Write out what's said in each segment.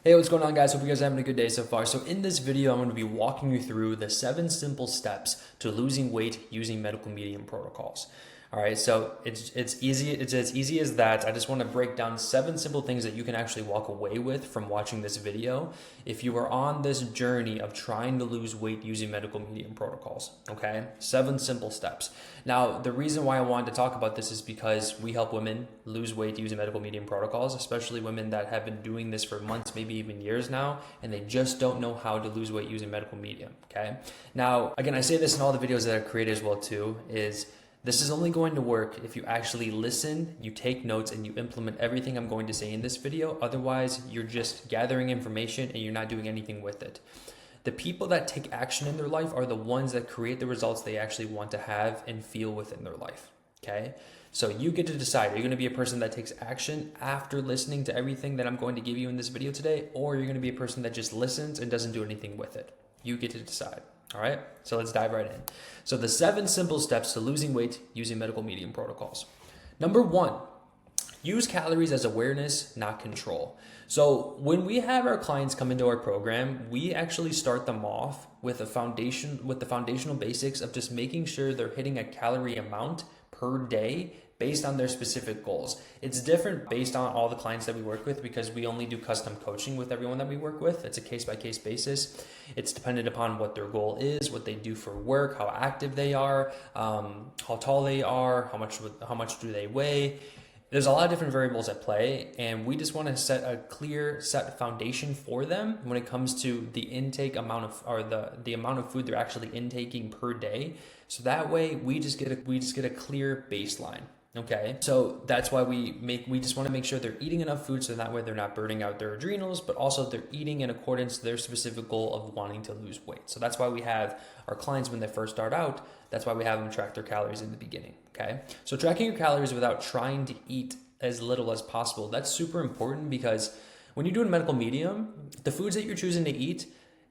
Hey, what's going on, guys? Hope you guys are having a good day so far. So in this video, I'm going to be walking you through the 7 simple steps to losing weight using medical medium protocols. All right, so it's easy. It's as easy as that. I just want to break down 7 simple things that you can actually walk away with from watching this video if you are on this journey of trying to lose weight using medical medium protocols. Okay, 7 simple steps. Now, the reason why I wanted to talk about this is because we help women lose weight using medical medium protocols, especially women that have been doing this for months, maybe even years now, and they just don't know how to lose weight using medical medium. Okay, now again, I say this in all the videos that I create as well too, is this is only going to work if you actually listen, you take notes, and you implement everything I'm going to say in this video. Otherwise, you're just gathering information and you're not doing anything with it. The people that take action in their life are the ones that create the results they actually want to have and feel within their life. Okay? So you get to decide, are you going to be a person that takes action after listening to everything that I'm going to give you in this video today, or you're going to be a person that just listens and doesn't do anything with it? You get to decide. All right, so let's dive right in. So the 7 simple steps to losing weight using medical medium protocols. Number 1, use calories as awareness, not control. So when we have our clients come into our program, we actually start them off with the foundational basics of just making sure they're hitting a calorie amount per day based on their specific goals. It's different based on all the clients that we work with because we only do custom coaching with everyone that we work with. It's a case-by-case basis. It's dependent upon what their goal is, what they do for work, how active they are, how tall they are, how much do they weigh. There's a lot of different variables at play, and we just want to set a clear set foundation for them when it comes to the intake amount of, or the amount of food they're actually intaking per day. So that way we just get a clear baseline. Okay, so that's why we just want to make sure they're eating enough food so that way they're not burning out their adrenals, but also they're eating in accordance to their specific goal of wanting to lose weight. So that's why we have our clients when they first start out, that's why we have them track their calories in the beginning. Okay, so tracking your calories without trying to eat as little as possible, that's super important because when you're doing medical medium, the foods that you're choosing to eat,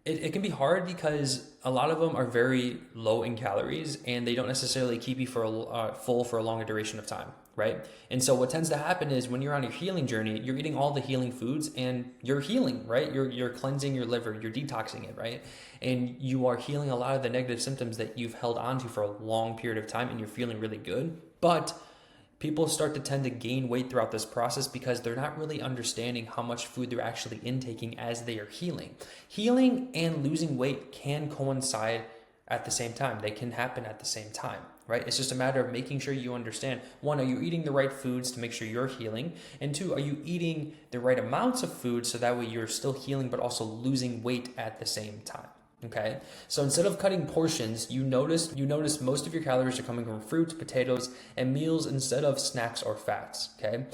it can be hard because a lot of them are very low in calories and they don't necessarily keep you full for a longer duration of time, right? And so what tends to happen is when you're on your healing journey, you're eating all the healing foods and you're healing, right? You're cleansing your liver, you're detoxing it, right? And you are healing a lot of the negative symptoms that you've held on to for a long period of time and you're feeling really good. But people start to tend to gain weight throughout this process because they're not really understanding how much food they're actually intaking as they are healing. Healing and losing weight can coincide at the same time. They can happen at the same time, right? It's just a matter of making sure you understand, 1, are you eating the right foods to make sure you're healing? And 2, are you eating the right amounts of food so that way you're still healing but also losing weight at the same time? Okay, so instead of cutting portions, you notice most of your calories are coming from fruit, potatoes, and meals instead of snacks or fats. Okay,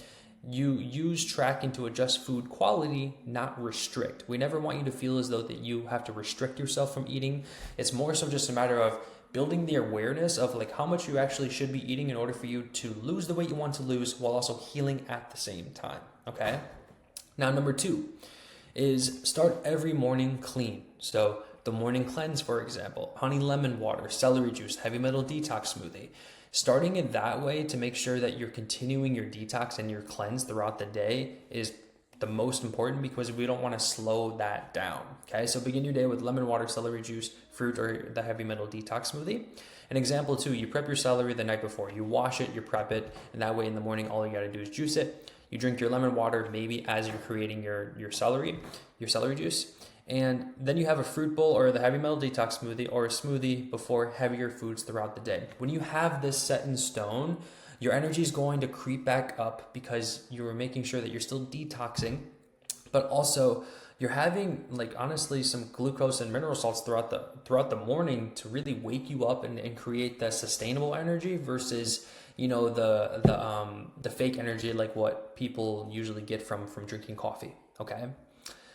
you use tracking to adjust food quality, not restrict. We never want you to feel as though that you have to restrict yourself from eating. It's more so just a matter of building the awareness of like how much you actually should be eating in order for you to lose the weight you want to lose while also healing at the same time. Okay, now number 2 is start every morning clean. So the morning cleanse, for example, honey lemon water, celery juice, heavy metal detox smoothie. Starting it that way to make sure that you're continuing your detox and your cleanse throughout the day is the most important because we don't want to slow that down. Okay, so begin your day with lemon water, celery juice, fruit, or the heavy metal detox smoothie. An example 2, you prep your celery the night before. You wash it, you prep it, and that way in the morning all you got to do is juice it. You drink your lemon water maybe as you're creating your celery juice. And then you have a fruit bowl or the heavy metal detox smoothie or a smoothie before heavier foods throughout the day. When you have this set in stone, your energy is going to creep back up because you're making sure that you're still detoxing, but also you're having like honestly some glucose and mineral salts throughout the morning to really wake you up and create that sustainable energy versus the fake energy like what people usually get from drinking coffee. Okay,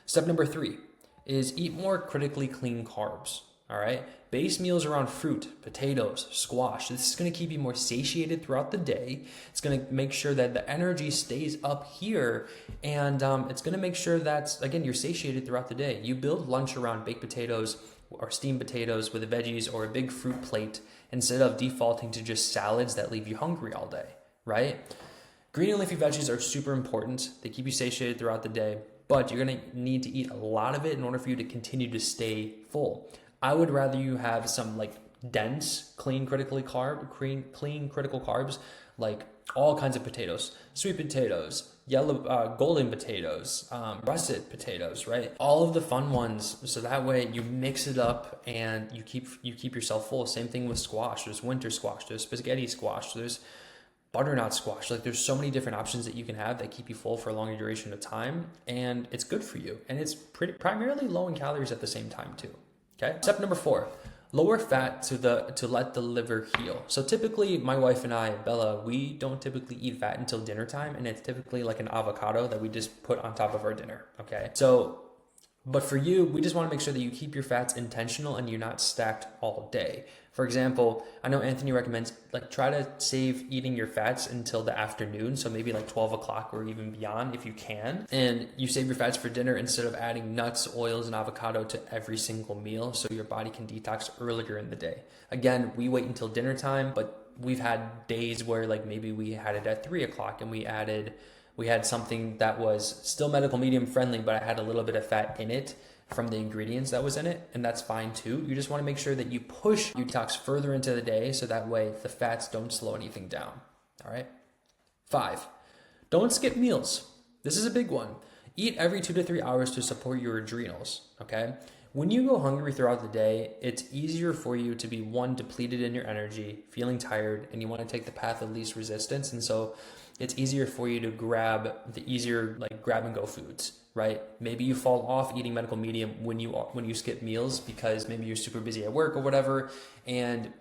step number 3 is eat more critically clean carbs. All right, base meals around fruit, potatoes, squash. This is going to keep you more satiated throughout the day. It's going to make sure that the energy stays up here, and it's going to make sure that again you're satiated throughout the day. You build lunch around baked potatoes or steamed potatoes with veggies or a big fruit plate instead of defaulting to just salads that leave you hungry all day. Right? Green and leafy veggies are super important. They keep you satiated throughout the day. but you're going to need to eat a lot of it in order for you to continue to stay full. I would rather you have some like dense, clean critical carbs, like all kinds of potatoes, sweet potatoes, yellow, golden potatoes, russet potatoes, right? All of the fun ones. So that way you mix it up and you keep yourself full. Same thing with squash. There's winter squash, there's spaghetti squash, there's butternut squash. Like there's so many different options that you can have that keep you full for a longer duration of time, and it's good for you. And it's primarily low in calories at the same time too. Okay. Step number 4. Lower fat to let the liver heal. So typically my wife and I, Bella, we don't typically eat fat until dinner time, and it's typically like an avocado that we just put on top of our dinner. Okay. So, but for you, we just want to make sure that you keep your fats intentional and you're not stacked all day. For example, I know Anthony recommends like try to save eating your fats until the afternoon. So maybe like 12 o'clock or even beyond if you can. And you save your fats for dinner instead of adding nuts, oils, and avocado to every single meal so your body can detox earlier in the day. Again, we wait until dinner time, but we've had days where like maybe we had it at 3 o'clock and we had something that was still medical medium friendly, but I had a little bit of fat in it from the ingredients that was in it, and that's fine too. You just want to make sure that you push your detox further into the day so that way the fats don't slow anything down. All right. 5, don't skip meals. This is a big one. Eat every 2 to 3 hours to support your adrenals. Okay. When you go hungry throughout the day, it's easier for you to be depleted in your energy, feeling tired, and you want to take the path of least resistance. And so it's easier for you to grab the easier like grab and go foods, right? Maybe you fall off eating medical medium when you skip meals because maybe you're super busy at work or whatever, and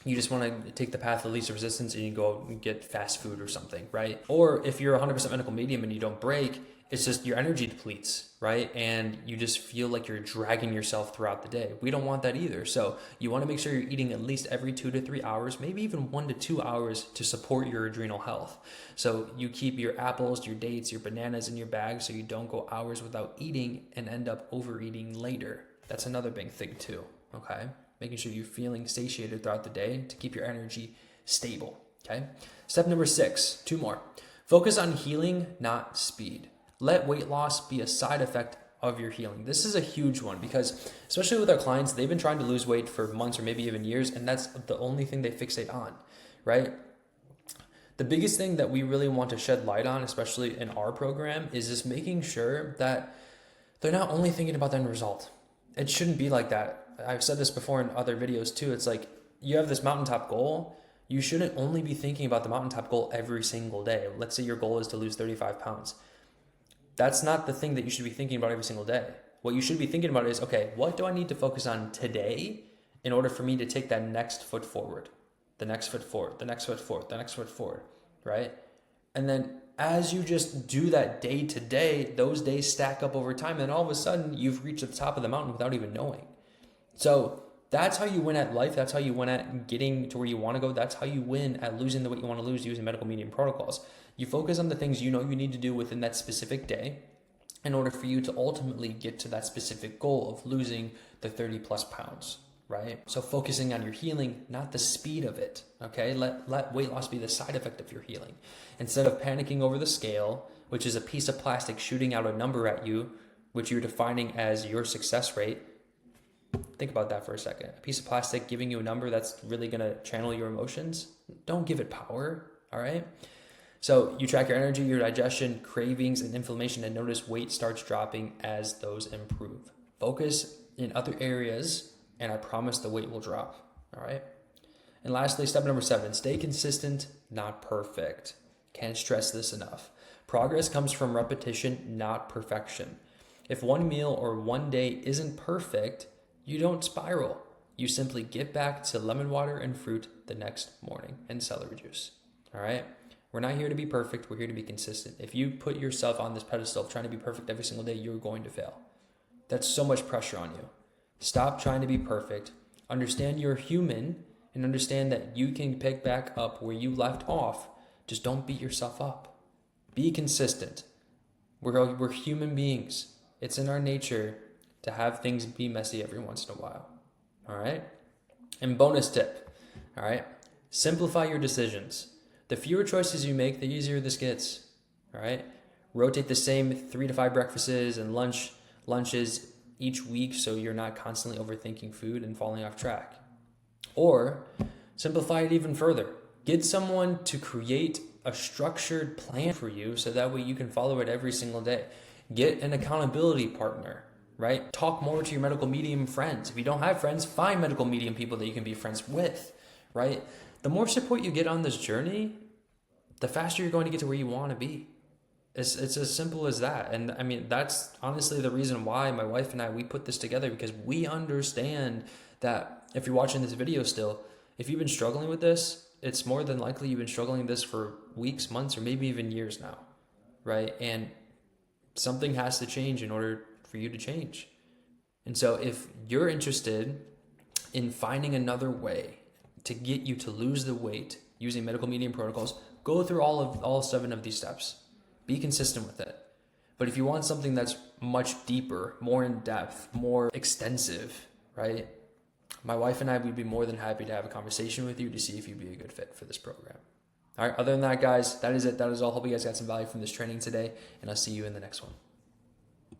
you just want to take the path of least resistance and you go and get fast food or something, right? Or if you're 100% medical medium and you don't break, it's just your energy depletes, right? And you just feel like you're dragging yourself throughout the day. We don't want that either. So you want to make sure you're eating at least every 2 to 3 hours, maybe even 1 to 2 hours to support your adrenal health. So you keep your apples, your dates, your bananas in your bag so you don't go hours without eating and end up overeating later. That's another big thing too, okay? Making sure you're feeling satiated throughout the day to keep your energy stable, okay? Step number 6, 2 more. Focus on healing, not speed. Let weight loss be a side effect of your healing. This is a huge one because especially with our clients, they've been trying to lose weight for months or maybe even years, and that's the only thing they fixate on, right? The biggest thing that we really want to shed light on, especially in our program, is just making sure that they're not only thinking about the end result. It shouldn't be like that. I've said this before in other videos too. It's like you have this mountaintop goal. You shouldn't only be thinking about the mountaintop goal every single day. Let's say your goal is to lose 35 pounds. That's not the thing that you should be thinking about every single day. What you should be thinking about is, okay, what do I need to focus on today in order for me to take that next foot forward, the next foot forward, the next foot forward, the next foot forward, right? And then as you just do that day to day, those days stack up over time, and all of a sudden you've reached the top of the mountain without even knowing. So that's how you win at life. That's how you win at getting to where you want to go. That's how you win at losing the weight you want to lose using medical medium protocols. You focus on the things you know you need to do within that specific day in order for you to ultimately get to that specific goal of losing the 30 plus pounds, right? So focusing on your healing, not the speed of it, okay? Let weight loss be the side effect of your healing. Instead of panicking over the scale, which is a piece of plastic shooting out a number at you, which you're defining as your success rate. Think about that for a second. A piece of plastic giving you a number that's really going to channel your emotions. Don't give it power, all right? So you track your energy, your digestion, cravings, and inflammation, and notice weight starts dropping as those improve. Focus in other areas, and I promise the weight will drop, all right? And lastly, step number 7, stay consistent, not perfect. Can't stress this enough. Progress comes from repetition, not perfection. If one meal or one day isn't perfect, you don't spiral. You simply get back to lemon water and fruit the next morning and celery juice, all right? We're not here to be perfect. We're here to be consistent. If you put yourself on this pedestal of trying to be perfect every single day, you're going to fail. That's so much pressure on you. Stop trying to be perfect. Understand you're human and understand that you can pick back up where you left off. Just don't beat yourself up. Be consistent. We're human beings. It's in our nature to have things be messy every once in a while. All right? And bonus tip. All right? Simplify your decisions. The fewer choices you make, the easier this gets, all right? rotate the same 3 to 5 breakfasts and lunches each week so you're not constantly overthinking food and falling off track. Or simplify it even further. Get someone to create a structured plan for you so that way you can follow it every single day. Get an accountability partner, right? Talk more to your medical medium friends. If you don't have friends, find medical medium people that you can be friends with, right? The more support you get on this journey, the faster you're going to get to where you want to be. It's as simple as that. And I mean, that's honestly the reason why my wife and I, we put this together, because we understand that if you're watching this video still, if you've been struggling with this, it's more than likely you've been struggling with this for weeks, months, or maybe even years now, right? And something has to change in order for you to change. And so if you're interested in finding another way to get you to lose the weight using medical medium protocols, go through all 7 of these steps. Be consistent with it. But if you want something that's much deeper, more in depth, more extensive, right? My wife and I would be more than happy to have a conversation with you to see if you'd be a good fit for this program. All right, other than that, guys, that is it. That is all. Hope you guys got some value from this training today, and I'll see you in the next one.